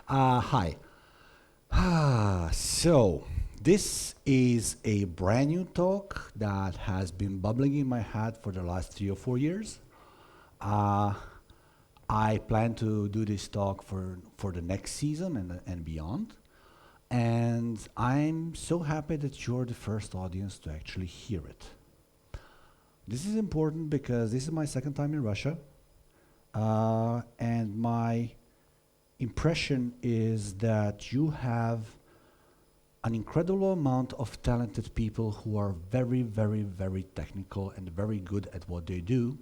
Hi. So, this is a brand new talk that has been bubbling in my head for the last 3 or 4 years. Uh, I plan to do this talk for the next season and beyond. And I'm so happy that you're the first audience to actually hear it. This is important because this is my second time in Russia. And my impression is that you have an incredible amount of talented people who are very, very, very technical and very good at what they do.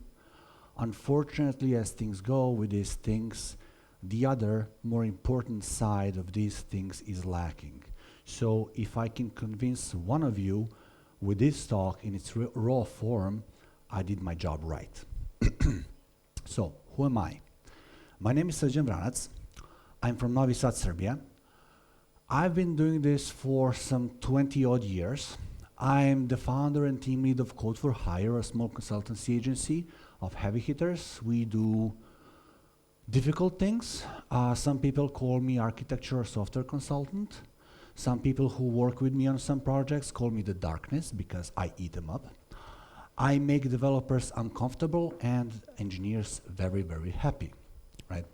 Unfortunately, as things go with these things, the other more important side of these things is lacking. So if I can convince one of you with this talk in its raw form, I did my job right. So, who am I? My name is Srdjan Vranac. I'm from Novi Sad, Serbia. I've been doing this for some 20 odd years. I'm the founder and team lead of Code for Hire, a small consultancy agency of heavy hitters. We do difficult things. Some people call me architecture or software consultant. Some people who work with me on some projects call me the darkness because I eat them up. I make developers uncomfortable and engineers very, very happy, right?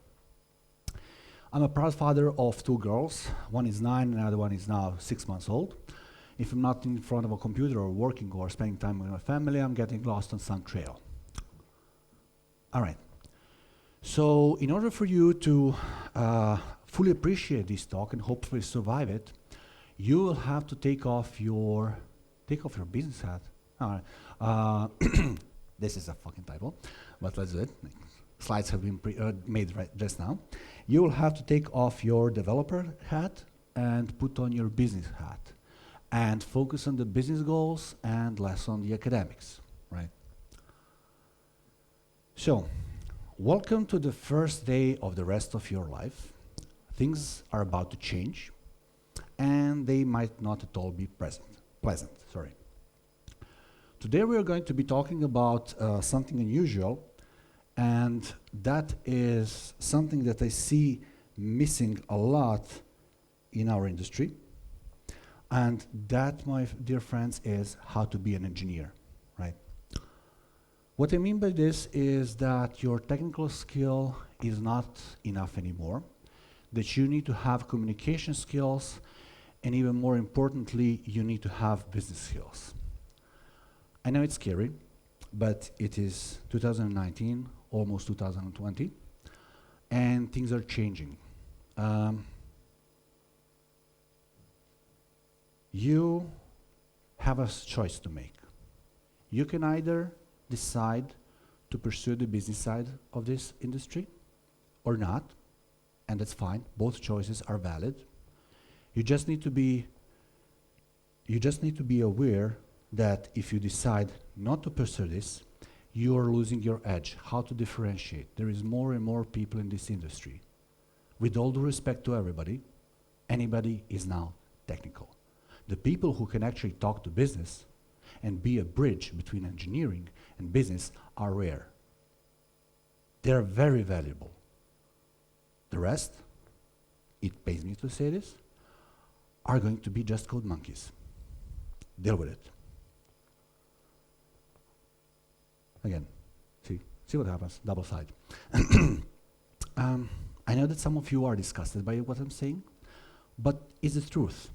I'm a proud father of 2 girls. One is 9 and the other one is now 6 months old. If I'm not in front of a computer or working or spending time with my family, I'm getting lost on some trail. All right. So in order for you to fully appreciate this talk and hopefully survive it, you will have to take off your business hat. All right. This is a fucking typo, but let's do it. Slides have been made right just now. You will have to take off your developer hat and put on your business hat and focus on the business goals and less on the academics, right? So, welcome to the first day of the rest of your life. Things are about to change, and they might not at all be pleasant. Today we are going to be talking about something unusual, and that is something that I see missing a lot in our industry. And that, my dear friends, is how to be an engineer, right? What I mean by this is that your technical skill is not enough anymore, that you need to have communication skills, and even more importantly, you need to have business skills. I know it's scary, but it is 2019, almost 2020, and things are changing. You have a choice to make. You can either decide to pursue the business side of this industry or not, and that's fine. Both choices are valid. You just need to be aware that if you decide not to pursue this, you are losing your edge. How to differentiate? There is more and more people in this industry. With all due respect to everybody, anybody is now technical. The people who can actually talk to business and be a bridge between engineering and business are rare. They're very valuable. The rest, it pains me to say this, are going to be just code monkeys. Deal with it. Again, see what happens, double side. I know that some of you are disgusted by what I'm saying, but it's the truth.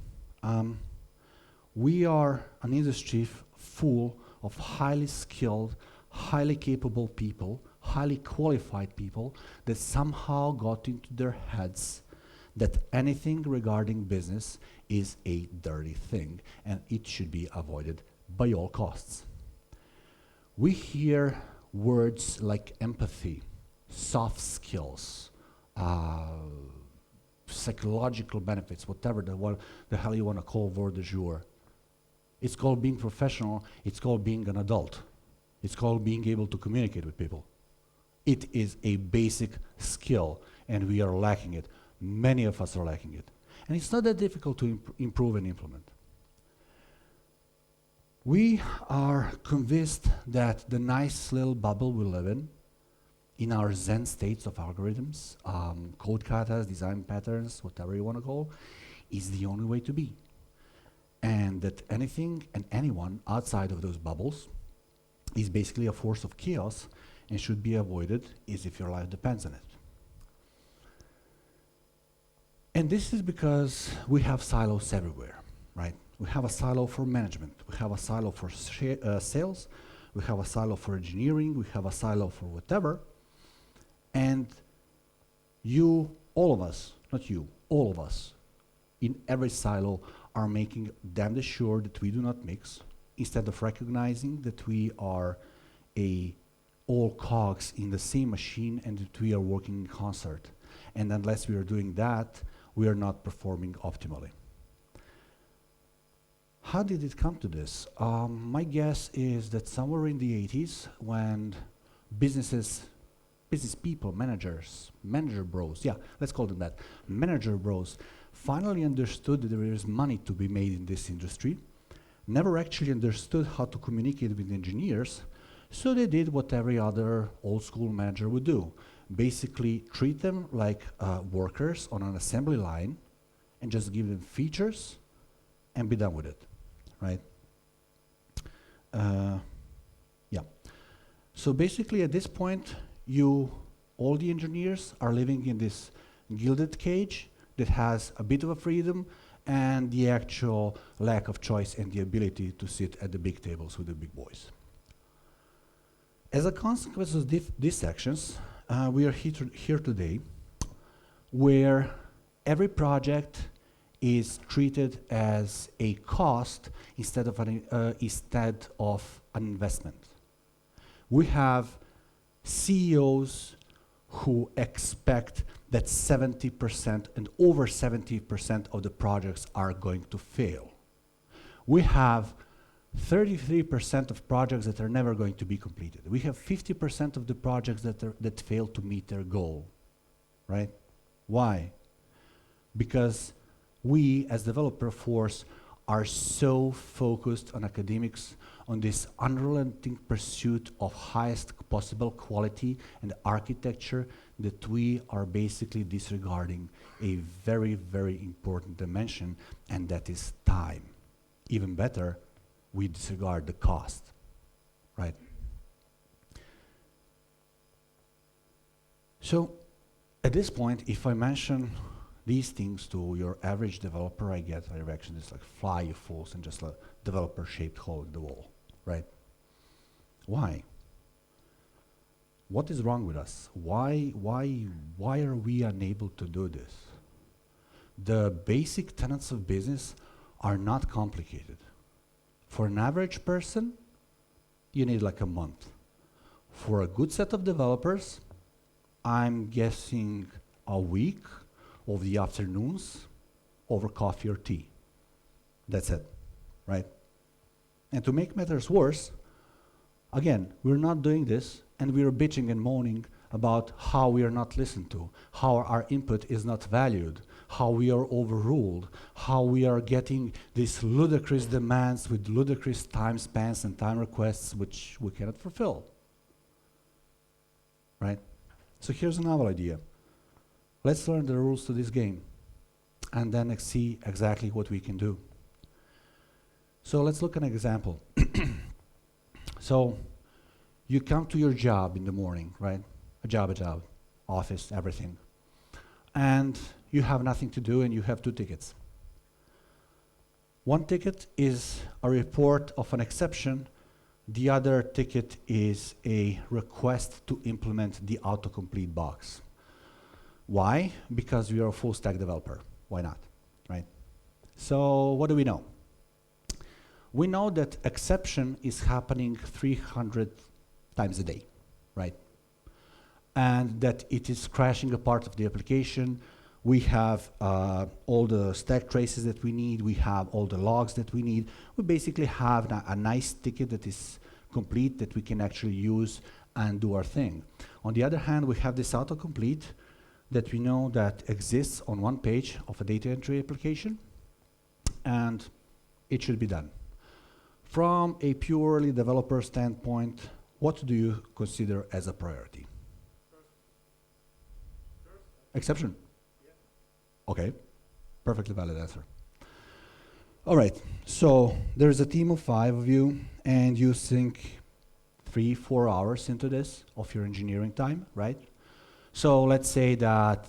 We are an industry full of highly skilled, highly capable people, highly qualified people that somehow got into their heads that anything regarding business is a dirty thing and it should be avoided by all costs. We hear words like empathy, soft skills, psychological benefits, whatever the hell you want to call word du jour. It's called being professional, it's called being an adult. It's called being able to communicate with people. It is a basic skill, and we are lacking it. Many of us are lacking it. And it's not that difficult to improve and implement. We are convinced that the nice little bubble we live in in our Zen states of algorithms, code katas, design patterns, whatever you want to call, is the only way to be. And that anything and anyone outside of those bubbles is basically a force of chaos and should be avoided as if your life depends on it. And this is because we have silos everywhere, right? We have a silo for management, we have a silo for sales, we have a silo for engineering, we have a silo for whatever. And you, all of us, not you, all of us, in every silo are making damn sure that we do not mix, instead of recognizing that we are all cogs in the same machine and that we are working in concert. And unless we are doing that, we are not performing optimally. How did it come to this? My guess is that somewhere in the 80s, when business people, managers, manager bros, yeah, let's call them that, manager bros, finally understood that there is money to be made in this industry, never actually understood how to communicate with engineers, so they did what every other old school manager would do. Basically treat them like workers on an assembly line and just give them features and be done with it, right? Yeah. So basically at this point, all the engineers are living in this gilded cage that has a bit of a freedom and the actual lack of choice and the ability to sit at the big tables with the big boys. As a consequence of these sections, we are here today where every project is treated as a cost instead of an investment. We have CEOs who expect that 70% and over 70% of the projects are going to fail. We have 33% of projects that are never going to be completed. We have 50% of the projects that fail to meet their goal, right? Why? Because we, as developer force, are so focused on academics, on this unrelenting pursuit of highest possible quality and architecture, that we are basically disregarding a very, very important dimension, and that is time. Even better, we disregard the cost, right? So, at this point, if I mention these things to your average developer, I get a reaction that's like, fly, you fools, and just a developer-shaped hole in the wall, right? Why? What is wrong with us? Why are we unable to do this? The basic tenets of business are not complicated. For an average person, you need like a month. For a good set of developers, I'm guessing a week of the afternoons over coffee or tea. That's it, right? And to make matters worse, again, we're not doing this and we're bitching and moaning about how we are not listened to, how our input is not valued, how we are overruled, how we are getting these ludicrous demands with ludicrous time spans and time requests which we cannot fulfill, right? So here's another idea. Let's learn the rules to this game and then see exactly what we can do. So let's look at an example. So you come to your job in the morning, right? A job, office, everything. And you have nothing to do and you have 2 tickets. One ticket is a report of an exception. The other ticket is a request to implement the autocomplete box. Why? Because we are a full stack developer. Why not, right? So what do we know? We know that exception is happening 300 times a day, right? And that it is crashing a part of the application. We have all the stack traces that we need. We have all the logs that we need. We basically have a nice ticket that is complete that we can actually use and do our thing. On the other hand, we have this autocomplete that we know that exists on one page of a data entry application, and it should be done. From a purely developer standpoint, what do you consider as a priority? Exception? Okay, perfectly valid answer. All right, so there's a team of 5 of you, and you sink 3-4 hours into this of your engineering time, right? So let's say that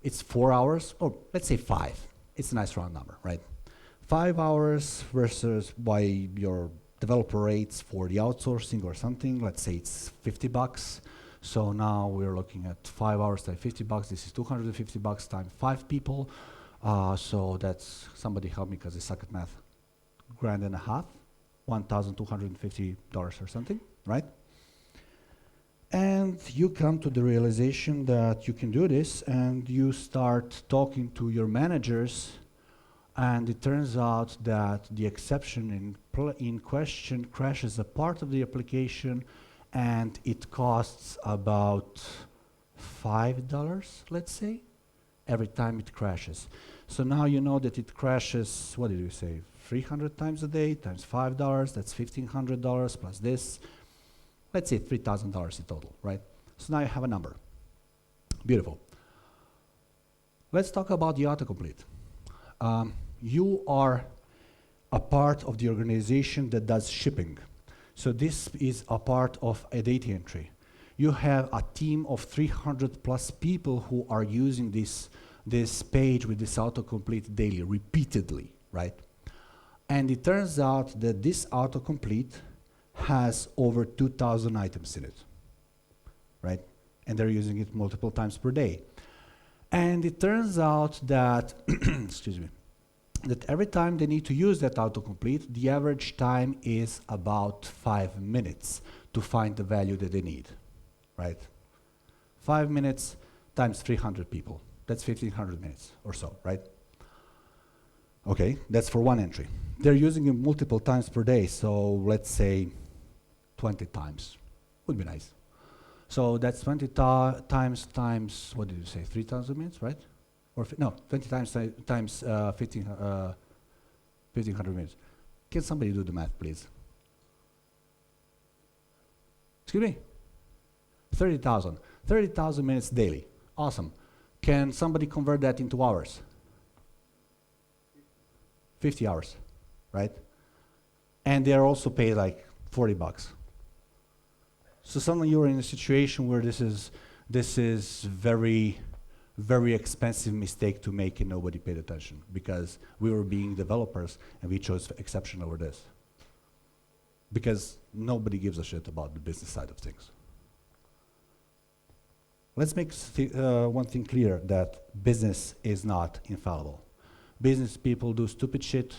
it's 4 hours, or let's say 5. It's a nice round number, right? 5 hours versus by your developer rates for the outsourcing or something, let's say it's $50. So now we're looking at 5 hours times $50. This is $250 times 5 people. So that's, somebody help me because I suck at math. $1,500, $1,250 or something, right? And you come to the realization that you can do this, and you start talking to your managers, and it turns out that the exception in question crashes a part of the application, and it costs about $5, let's say, every time it crashes. So now you know that it crashes, what did you say, 300 times a day times $5, that's $1,500 plus this. Let's say $3,000 in total, right? So now you have a number. Beautiful. Let's talk about the autocomplete. You are a part of the organization that does shipping. So this is a part of a data entry. You have a team of 300 plus people who are using this page with this autocomplete daily, repeatedly, right? And it turns out that this autocomplete has over 2,000 items in it, right? And they're using it multiple times per day. And it turns out that, excuse me, that every time they need to use that autocomplete, the average time is about 5 minutes to find the value that they need, right? 5 minutes times 300 people. That's 1,500 minutes or so, right? Okay, that's for one entry. They're using it multiple times per day, so let's say 20 times would be nice. So that's 20 times, what did you say, 3,000 minutes, right? Or no, 20 times 1,500 minutes. Can somebody do the math, please? Excuse me? 30,000. 30,000 minutes daily. Awesome. Can somebody convert that into hours? 50 hours, right? And they're also paid like $40. So suddenly you're in a situation where this is very, very expensive mistake to make, and nobody paid attention because we were being developers and we chose exception over this. Because nobody gives a shit about the business side of things. Let's make one thing clear, that business is not infallible. Business people do stupid shit,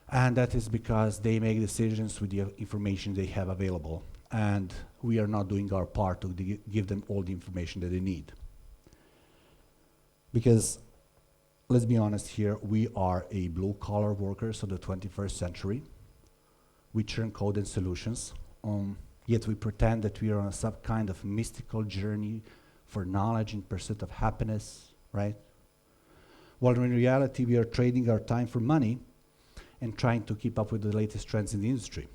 and that is because they make decisions with the information they have available, and we are not doing our part to give them all the information that they need. Because, let's be honest here, we are a blue-collar workers of the 21st century. We churn code and solutions, yet we pretend that we are on some kind of mystical journey for knowledge in pursuit of happiness, right? While in reality, we are trading our time for money and trying to keep up with the latest trends in the industry.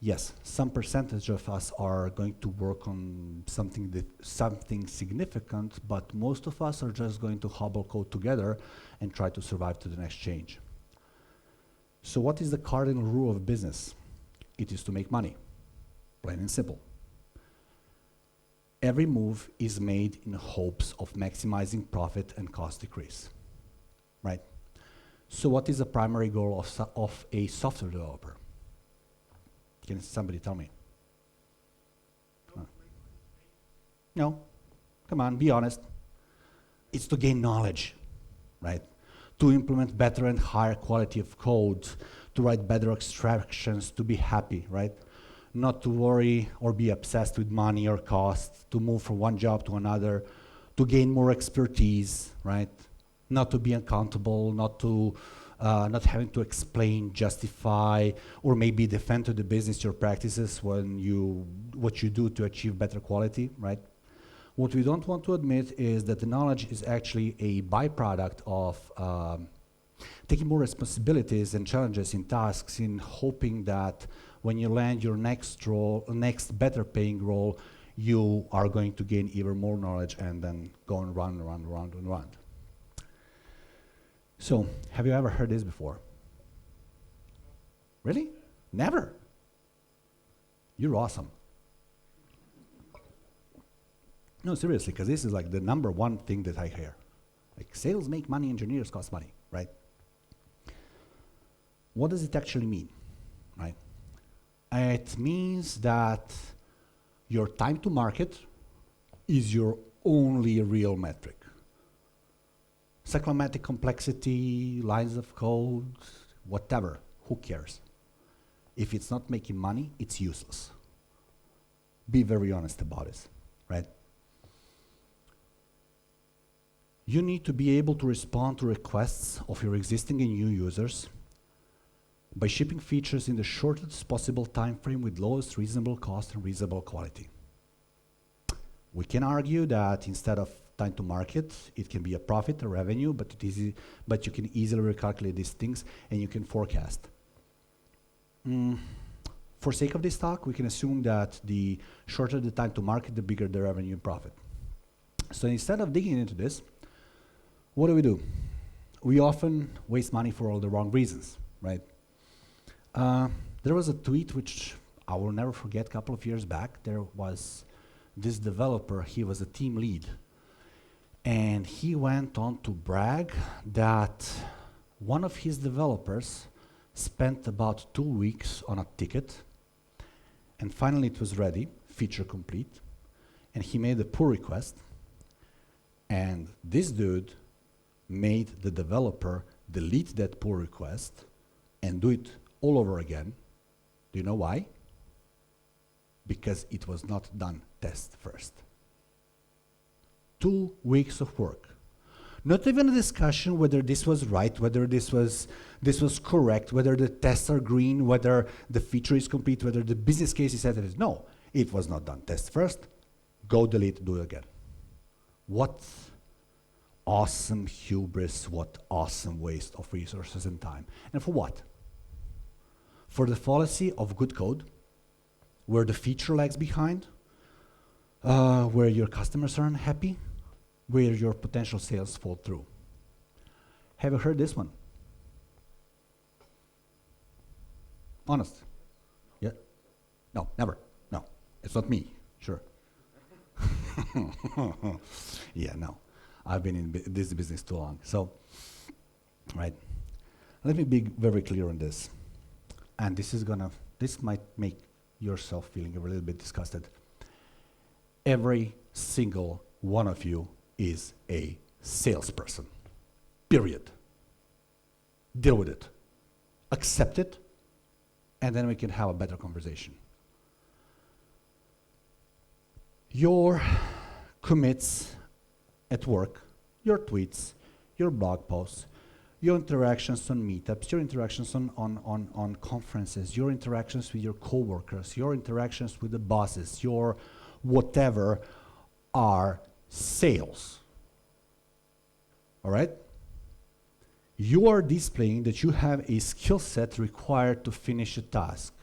Yes, some percentage of us are going to work on something significant, but most of us are just going to hobble code together and try to survive to the next change. So what is the cardinal rule of business? It is to make money, plain and simple. Every move is made in hopes of maximizing profit and cost decrease, right? So what is the primary goal of a software developer? Can somebody tell me? No, come on, be honest. It's to gain knowledge, right? To implement better and higher quality of code, to write better abstractions, to be happy, right? Not to worry or be obsessed with money or cost, to move from one job to another, to gain more expertise, right? Not to be accountable, not having to explain, justify, or maybe defend to the business your practices what you do to achieve better quality, right? What we don't want to admit is that the knowledge is actually a byproduct of taking more responsibilities and challenges in tasks, in hoping that when you land your next better paying role, you are going to gain even more knowledge and then go and run, run, run, and run. So, have you ever heard this before? Really? Never? You're awesome. No, seriously, because this is like the number one thing that I hear. Like, sales make money, engineers cost money, right? What does it actually mean, right? It means that your time to market is your only real metric. Cyclomatic complexity, lines of code, whatever, who cares? If it's not making money, it's useless. Be very honest about this, right? You need to be able to respond to requests of your existing and new users by shipping features in the shortest possible time frame with lowest reasonable cost and reasonable quality. We can argue that instead of time to market, it can be a profit or revenue, but you can easily recalculate these things and you can forecast. For sake of this talk, we can assume that the shorter the time to market, the bigger the revenue and profit. So instead of digging into this, what do? We often waste money for all the wrong reasons, right? There was a tweet which I will never forget a couple of years back. There was this developer, he was a team lead, and he went on to brag that one of his developers spent about 2 weeks on a ticket, and finally it was ready, feature complete, and he made a pull request, and this dude made the developer delete that pull request and do it all over again. Do you know why? Because it was not done test first. 2 weeks of work. Not even a discussion whether this was right, whether this was correct, whether the tests are green, whether the feature is complete, whether the business case is set. No, it was not done test first. Go delete, do it again. What awesome hubris, what awesome waste of resources and time. And for what? For the fallacy of good code, where the feature lags behind, where your customers are unhappy, where your potential sales fall through. Have you heard this one? Honest? Yeah? No, never. No, it's not me, sure. Yeah, no. I've been in this business too long. So, right. Let me be very clear on this. And this might make yourself feeling a little bit disgusted. Every single one of you is a salesperson. Period. Deal with it. Accept it, and then we can have a better conversation. Your commits at work, your tweets, your blog posts, your interactions on meetups, your interactions on conferences, your interactions with your coworkers, your interactions with the bosses, your whatever are sales. All right? You are displaying that you have a skill set required to finish a task.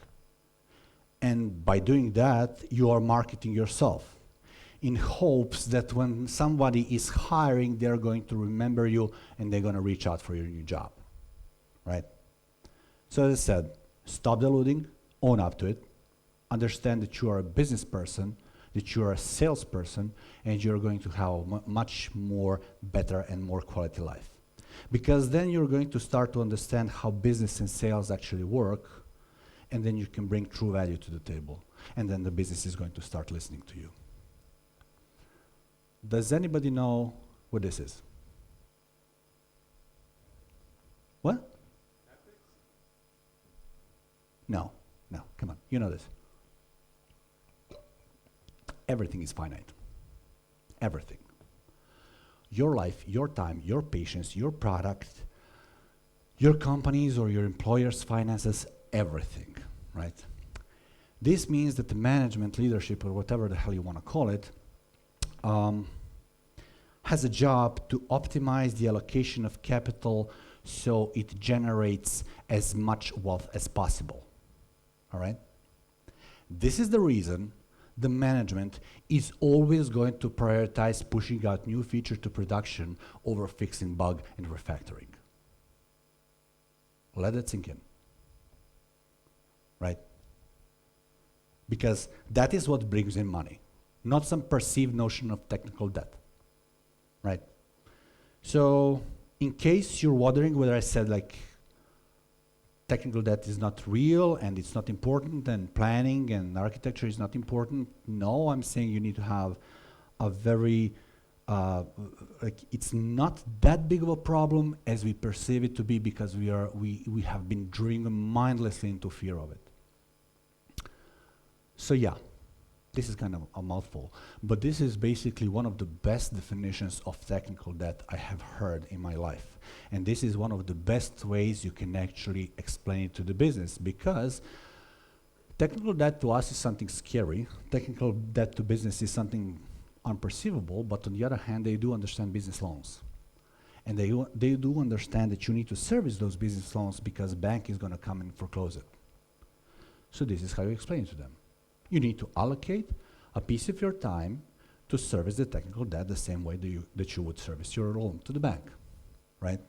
And by doing that, you are marketing yourself in hopes that when somebody is hiring, they're going to remember you and they're going to reach out for your new job, right? So as I said, stop deluding, own up to it, understand that you are a business person, that you are a salesperson, and you're going to have a much more better and more quality life. Because then you're going to start to understand how business and sales actually work, and then you can bring true value to the table, and then the business is going to start listening to you. Does anybody know what this is? What? No, come on, you know this. Everything is finite. Everything. Your life, your time, your patience, your product, your company's or your employer's finances, everything, right? This means that the management, leadership, or whatever the hell you want to call it, has a job to optimize the allocation of capital so it generates as much wealth as possible. All right? This is the reason the management is always going to prioritize pushing out new feature to production over fixing bug and refactoring. Let it sink in, right? Because that is what brings in money, not some perceived notion of technical debt, right? So in case you're wondering whether I said like technical debt is not real and it's not important and planning and architecture is not important, no, I'm saying you need to have a very, like it's not that big of a problem as we perceive it to be, because we have been driven mindlessly into fear of it. So yeah, this is kind of a mouthful, but this is basically one of the best definitions of technical debt I have heard in my life. And this is one of the best ways you can actually explain it to the business, because technical debt to us is something scary. Technical debt to business is something unperceivable, but on the other hand, they do understand business loans. And they do understand that you need to service those business loans because bank is going to come and foreclose it. So this is how you explain it to them. You need to allocate a piece of your time to service the technical debt the same way that you would service your loan to the bank, right?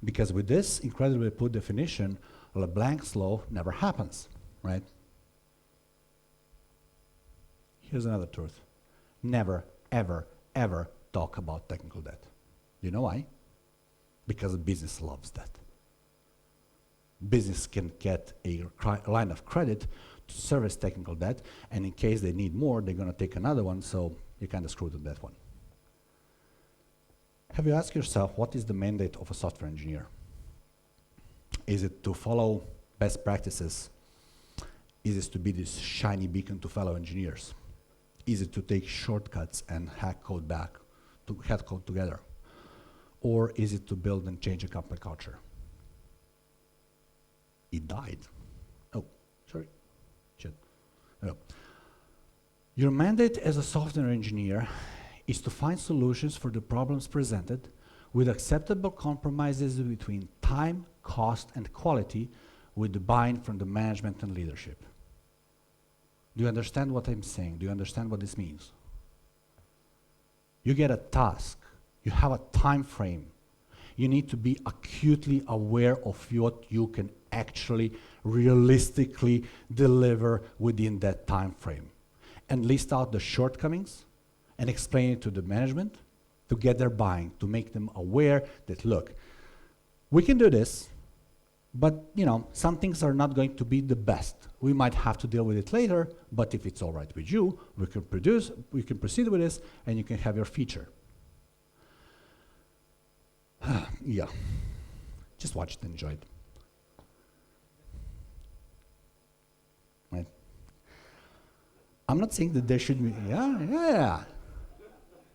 Because with this incredibly put definition, LeBlanc's law never happens, right? Here's another truth. Never, ever, ever talk about technical debt. You know why? Because business loves that. Business can get a line of credit to service technical debt, and in case they need more, they're going to take another one, so you kind of screwed on that one. Have you asked yourself, what is the mandate of a software engineer? Is it to follow best practices? Is it to be this shiny beacon to fellow engineers? Is it to take shortcuts and hack code together? Or is it to build and change a company culture? It died. Oh, sorry. Shit. No. Your mandate as a software engineer is to find solutions for the problems presented with acceptable compromises between time, cost, and quality, with the buy-in from the management and leadership. Do you understand what I'm saying? Do you understand what this means? You get a task. You have a time frame. You need to be acutely aware of what you can actually realistically deliver within that time frame, and list out the shortcomings and explain it to the management to get their buy-in, to make them aware that, look, we can do this, but you know, some things are not going to be the best. We might have to deal with it later, but if it's all right with you, we can proceed with this, and you can have your feature. Yeah, just watch it and enjoy it. Right? I'm not saying that there should be, yeah.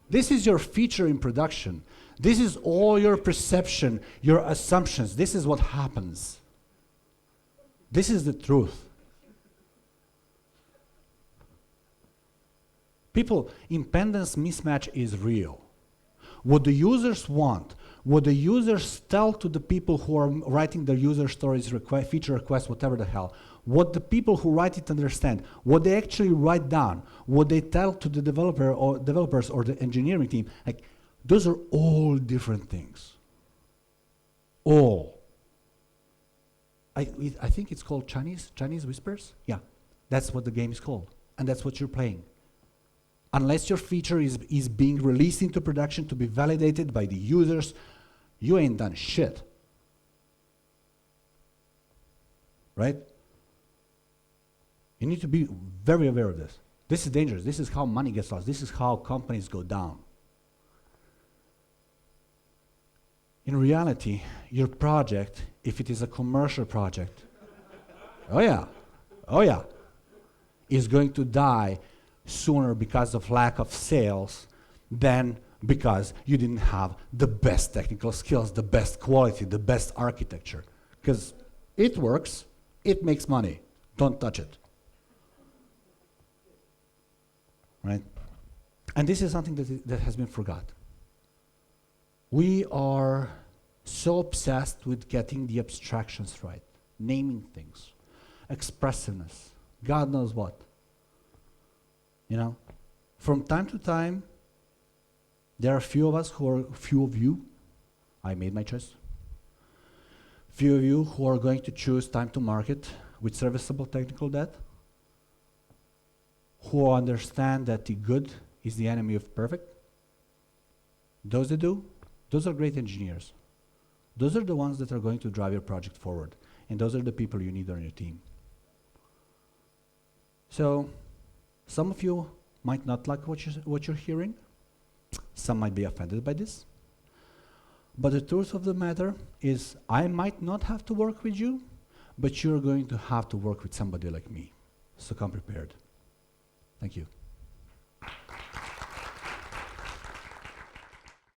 This is your feature in production. This is all your perception, your assumptions. This is what happens. This is the truth. People, impedance mismatch is real. What the users want, what the users tell to the people who are writing the user stories, feature requests, whatever the hell, what the people who write it understand, what they actually write down, what they tell to the developers or the engineering team, like, those are all different things. All. I think it's called Chinese whispers? Yeah, that's what the game is called, and that's what you're playing. Unless your feature is being released into production to be validated by the users, you ain't done shit. Right? You need to be very aware of this. This is dangerous. This is how money gets lost. This is how companies go down. In reality, your project, if it is a commercial project, oh yeah, is going to die sooner because of lack of sales than because you didn't have the best technical skills, the best quality, the best architecture. Because it works, it makes money. Don't touch it. Right? And this is something that has been forgotten. We are so obsessed with getting the abstractions right, naming things, expressiveness, God knows what. You know, from time to time, there are few of you, I made my choice, few of you who are going to choose time to market with serviceable technical debt, who understand that the good is the enemy of perfect. Those that do, those are great engineers. Those are the ones that are going to drive your project forward, and those are the people you need on your team. So, some of you might not like what you're hearing. Some might be offended by this. But the truth of the matter is, I might not have to work with you, but you're going to have to work with somebody like me. So come prepared. Thank you.